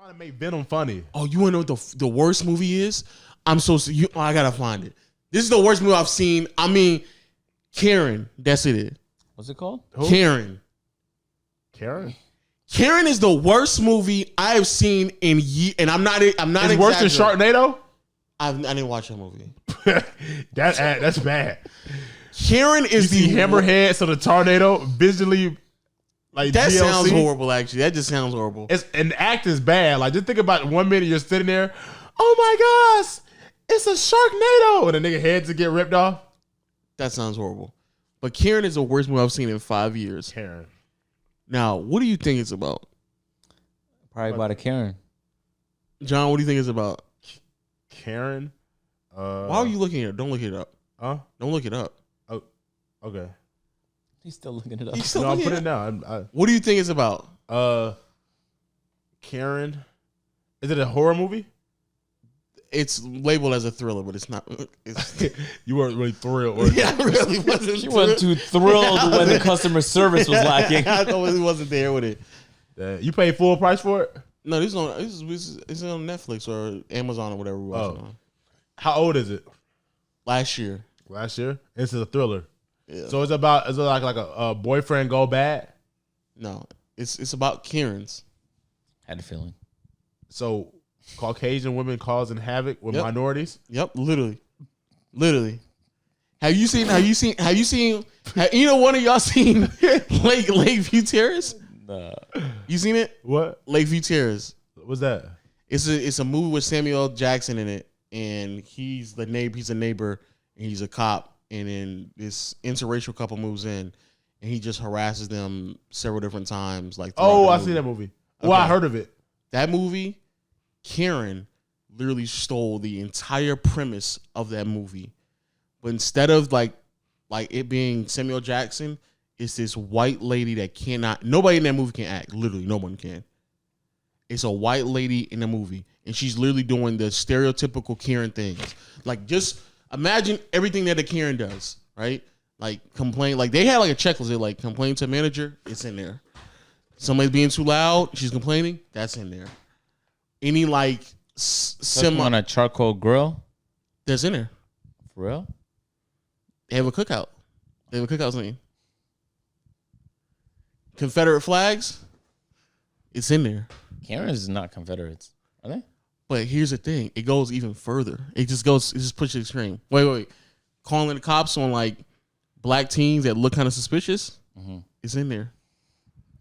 trying to make Venom funny. Oh, you want to know what the worst movie is? I gotta find it. This is the worst movie I've seen. I mean, Karen. That's it. What's it called? Who? Karen. Karen is the worst movie I have seen in years, and I'm not. It's worse than Sharknado. I didn't watch that movie. That's bad. Karen is the Hammerhead, so the tornado visually like that GLC. Sounds horrible. Actually, that just sounds horrible. And the act is bad. Like just think about 1 minute you're sitting there. Oh my gosh, it's a Sharknado, and the nigga heads to get ripped off. That sounds horrible. But Karen is the worst movie I've seen in 5 years. Karen. Now, what do you think it's about? Probably about a Karen. John, what do you think it's about? Karen. Why are you looking at it? Don't look it up. Huh? Don't look it up. Oh, okay. He's still looking it up. No, I'm putting it down. What do you think it's about? Karen. Is it a horror movie? It's labeled as a thriller, but it's not. You weren't really thrilled. Yeah, I really wasn't. You weren't too thrilled when the customer service was lacking. I totally wasn't there with it. You paid full price for it? No, this is on Netflix or Amazon or whatever we're watching on. How old is it? Last year. It's a thriller. Yeah. So is it like a boyfriend go bad? No, it's about Karens. Had a feeling. So Caucasian women causing havoc with minorities? Yep, literally. Have you seen either one of y'all seen Lakeview Terrace? Nah. You seen it? What? Lakeview Terrace. What's that? It's a movie with Samuel L. Jackson in it, and he's a neighbor and he's a cop, and then this interracial couple moves in and he just harasses them several different times. I see that movie. Well, I heard of it. That movie, Karen literally stole the entire premise of that movie. But instead of like it being Samuel Jackson, it's this white lady that nobody in that movie can act. Literally, no one can. It's a white lady in the movie, and she's literally doing the stereotypical Karen things. Like, just imagine everything that a Karen does, right? Like, complain. Like, they had like a checklist. They like, complain to a manager, it's in there. Somebody's being too loud, she's complaining, that's in there. Any like on a charcoal grill, that's in there. For real? They have a cookout. Scene. Confederate flags, it's in there. Karens is not Confederates, are they? But here's the thing: it goes even further. It just pushes to the extreme. Wait. Calling the cops on like black teens that look kind of suspicious. Mm-hmm. It's in there.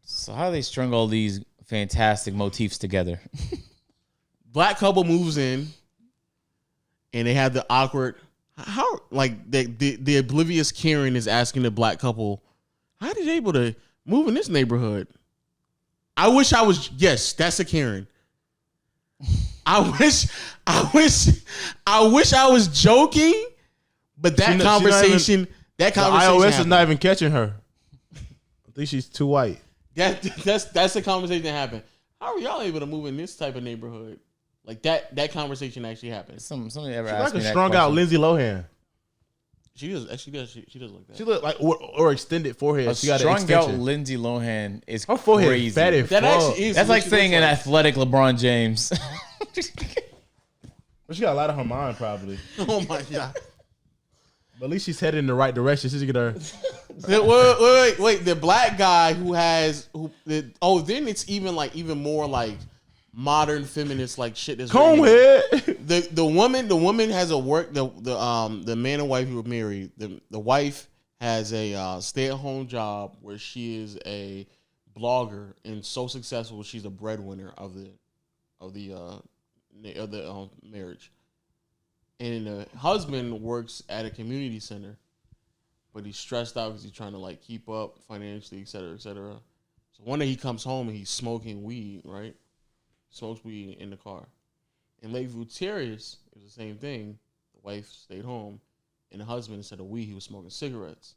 So how do they string all these fantastic motifs together? Black couple moves in, and they have the awkward. How like the oblivious Karen is asking the black couple, "How did you able to move in this neighborhood?" I wish I was. Yes, that's a Karen. I wish I was joking, but that conversation. The iOS is not even catching her. I think she's too white. That's the conversation that happened. How are y'all able to move in this type of neighborhood? Like that conversation actually happened. Somebody ever She's asked like me a strung out Lindsay Lohan. She does look that. She look like or extended forehead. A she got strung out Lindsay Lohan is her forehead crazy. Fat and that actually is. That's like saying an athletic LeBron James. But she got a lot on her mind, probably. Oh my god! But at least she's headed in the right direction. She's gonna. Wait! The black guy then it's even more like modern feminist like shit. Conehead. The woman has a work. The man and wife who were married. The wife has a stay-at-home job where she is a blogger and so successful she's a breadwinner of the marriage. And the husband works at a community center, but he's stressed out because he's trying to like keep up financially, et cetera, et cetera. So one day he comes home and he's smoking weed, right? Smokes weed in the car. In Lakeview Terrace, it was the same thing. The wife stayed home, and the husband, instead of weed, he was smoking cigarettes.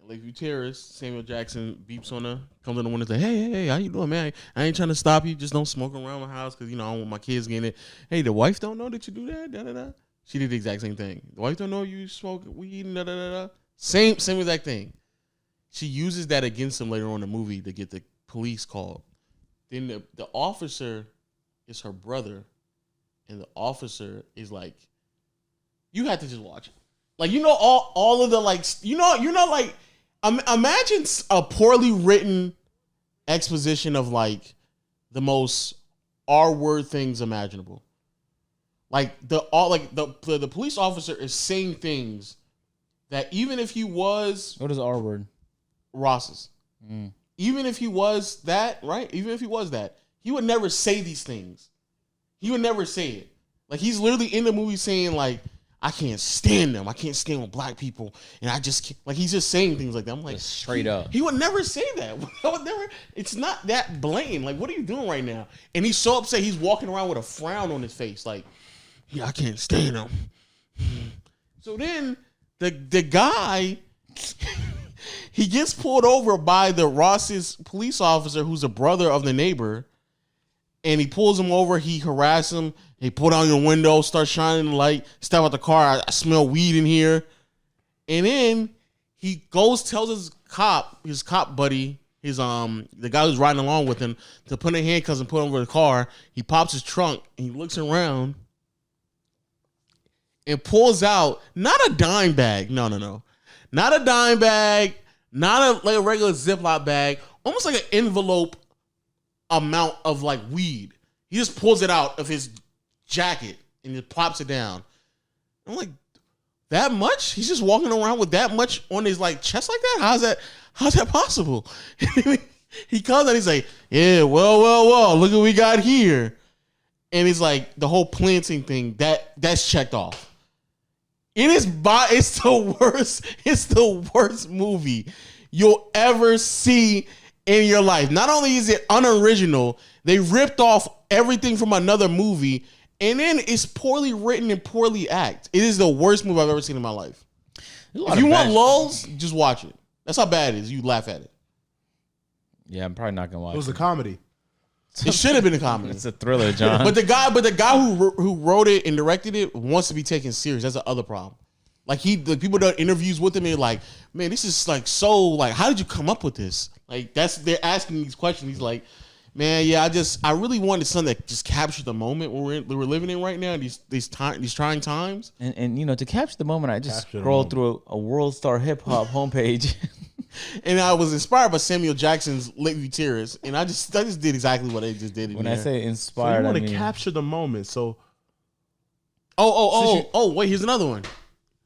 In Lakeview Terrace, Samuel Jackson beeps on her, comes on the window and says, hey, how you doing, man? I ain't trying to stop you. Just don't smoke around my house because, I don't want my kids getting it. Hey, the wife don't know that you do that? Da-da-da. She did the exact same thing. The wife don't know you smoke weed and da-da-da-da. Same exact thing. She uses that against him later on in the movie to get the police called. Then the officer it's her brother, and the officer is like, you have to just watch it. Like, you know, all of the, like, you know, like, imagine a poorly written exposition of, like, the most R-word things imaginable. Like, the police officer is saying things that even if he was... What is R word? Ross's. Even if he was that, right? Even if he was that, he would never say these things. He would never say it. Like, he's literally in the movie saying, like, I can't stand them. I can't stand with black people. And I just can't. Like, he's just saying things like that. I'm like, Just straight up. He would never say that. I would never. It's not that blatant. Like, what are you doing right now? And he's so upset. He's walking around with a frown on his face. Like, yeah, I can't stand them. So then the guy, he gets pulled over by the Ross's police officer, who's a brother of the neighbor. And he pulls him over. He harasses him. He pull down your window, start shining the light, step out the car. I smell weed in here. And then he goes, tells his cop buddy, the guy who's riding along with him, to put in handcuffs and put him over the car. He pops his trunk and he looks around and pulls out not a dime bag. No. Not a dime bag, not like a regular Ziploc bag, almost like an envelope amount of like weed. He just pulls it out of his jacket and just plops it down. I'm like, that much? He's just walking around with that much on his like chest like that? How's that possible? He comes and he's like, yeah, well, look what we got here. And it's like the whole planting thing, that's checked off. It's the worst movie you'll ever see in your life. Not only is it unoriginal, they ripped off everything from another movie, and then it's poorly written and poorly acted. It is the worst movie I've ever seen in my life. If you want lulls, just watch it. That's how bad it is. You laugh at it. Yeah, I'm probably not gonna watch. It was a comedy. It should have been a comedy. It's a thriller, John. But the guy who wrote it and directed it wants to be taken serious. That's the other problem. Like the people that interviews with him, they're like, man, this is like so like, how did you come up with this? Like they're asking these questions. He's like, man, yeah, I really wanted something that just captured the moment we're living in right now. These trying times. And you know, to capture the moment, I just scrolled through a World Star Hip Hop homepage. And I was inspired by Samuel Jackson's Lakeview Terrace, and I just did exactly what they just did. When I say inspired, so you want to capture the moment. So, wait, here's another one.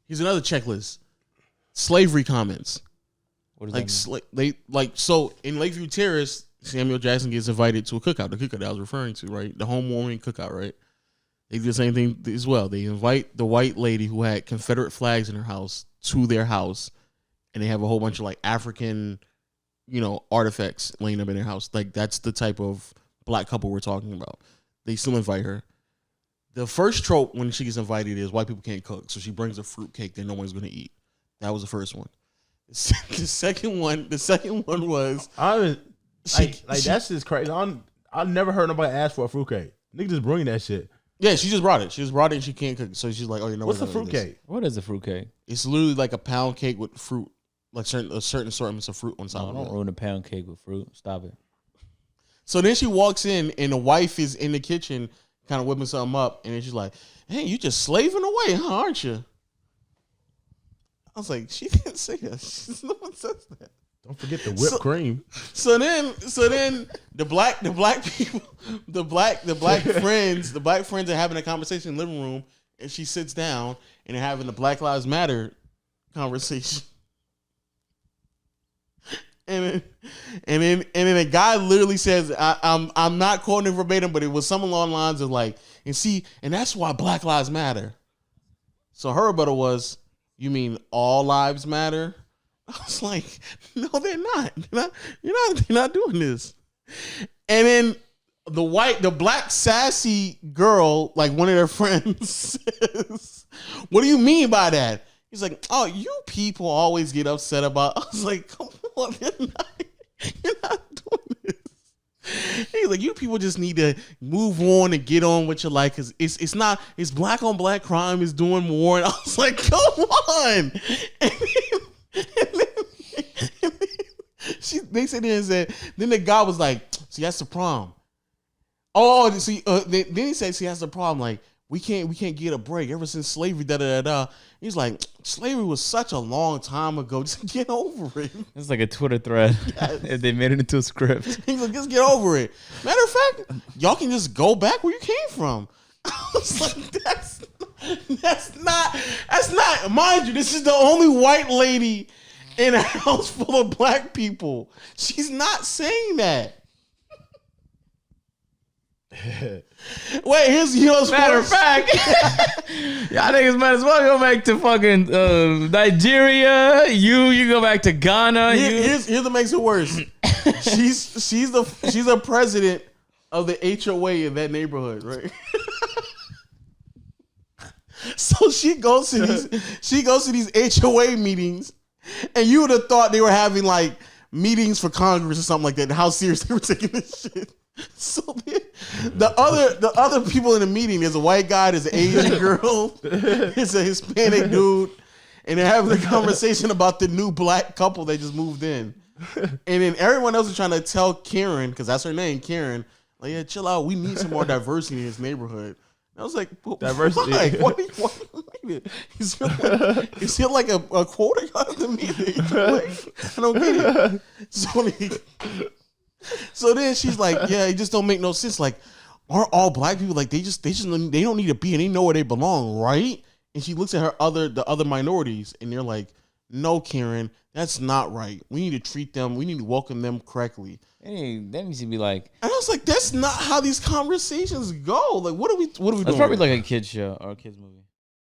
Here's another checklist. Slavery comments. What does that mean? So in Lakeview Terrace, Samuel Jackson gets invited to a cookout. The cookout that I was referring to, right? The homewarming cookout, right? They do the same thing as well. They invite the white lady who had Confederate flags in her house to their house, and they have a whole bunch of like African, artifacts laying up in their house. Like that's the type of black couple we're talking about. They still invite her. The first trope when she gets invited is white people can't cook, so she brings a fruit cake that no one's going to eat. That was the first one. The second one was that's just crazy. I never heard nobody ask for a fruitcake. Nigga just bring that shit. Yeah, she just brought it. And she can't cook it, so she's like, "Oh, you know what's a fruitcake? What is a fruitcake? It's literally like a pound cake with fruit, like certain assortments of fruit on top of it. Don't ruin a pound cake with fruit. Stop it." So then she walks in, and the wife is in the kitchen, kind of whipping something up, and then she's like, "Hey, you just slaving away, huh? Aren't you?" I was like, "She didn't say that. No one says that." Don't forget the whipped cream. So then the black people, the black friends are having a conversation in the living room, and she sits down and they're having the Black Lives Matter conversation. And then a guy literally says, I'm not quoting it verbatim, but it was something along the lines of like, and that's why Black Lives Matter. So her rebuttal was, you mean all lives matter? I was like, no, they're not. They're not doing this. And then the black sassy girl, like one of their friends, says, "What do you mean by that?" He's like, "Oh, you people always get upset about." I was like, "Come on, you're not doing this." He's like, "You people just need to move on and get on with your life because it's black on black crime is doing more." And I was like, "Come on." They said there and said, then the guy was like, "See, that's the problem. Oh, see, then he says he has a problem. Like we can't get a break ever since slavery. Da da da da. He's like, slavery was such a long time ago. Just get over it. It's like a Twitter thread. Yes. They made it into a script. He's like, just get over it. Matter of fact, y'all can just go back where you came from. I was like, that's not. Mind you, this is the only white lady in a house full of black people. She's not saying that. Wait, here's Matter of fact, y'all niggas might as well go back to fucking Nigeria. You go back to Ghana. Here's what makes it worse. She's a president of the HOA in that neighborhood, right? So she goes to these HOA meetings, and you would have thought they were having like meetings for Congress or something like that. And how serious they were taking this shit. So the other people in the meeting, there's a white guy, there's an Asian girl, there's a Hispanic dude, and they're having a conversation about the new black couple that just moved in. And then everyone else is trying to tell Karen, because that's her name, Karen, like, yeah, chill out. We need some more diversity in this neighborhood. And I was like, diversity. Why do you mean? Is he like a quota guy at the meeting? I don't get it. So then she's like, yeah, it just don't make no sense. Like, aren't all black people like they don't need to be and they know where they belong, right? And she looks at the other minorities and they're like, no, Karen, that's not right. We need to treat them, we need to welcome them correctly. Hey, that needs to be like. And I was like, that's not how these conversations go. Like, what are we doing? That's probably like a kid's show or a kid's movie.